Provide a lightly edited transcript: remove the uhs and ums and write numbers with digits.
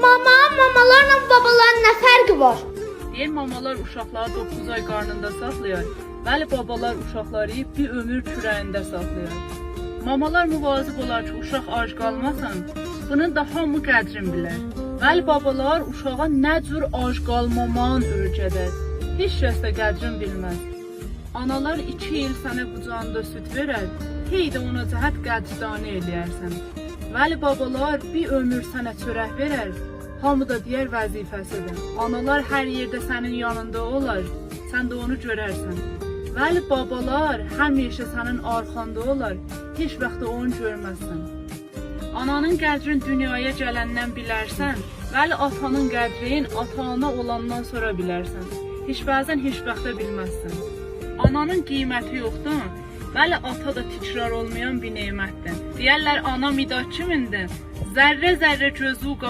Mamalarla babaların nə fərqi var? Deyir mamalar uşaqları 9 ay qarnında saxlayır. Bəli, babalar uşaqları bir ömür kürəyində saxlayır. Mamalar müvazib olar ki, uşaq ac qalmasın. Bunun da hamı qədrini bilər. Bəli, babalar uşağa nə cür ac qalmamağın öyrədər. Heç kəs də qədrini bilməz. Analar 2 il sənə qucağında süt verər, hey də ona cəhət qədrdanə eləyərsən. Bəli, babalar bir ömür sənə çörək verər, hamı da deyər vəzifəsidir. Analar hər yerdə sənin yanında olar, sən də onu görərsən. Bəli, babalar həmişə sənin arxanda olar, heç vaxt da onu görməzsən. Ananın qədrini dünyaya gələndən bilərsən, bəli, atanın qədrini ata-ana olandan sonra bilərsən. Heç bəzən heç vaxt da bilməzsən. Ananın qiyməti yoxdur, bəli, ata da təkrar olmayan bir nemətdir. Deyərlər, ana midad kimindir? Zərrə zərrə gözü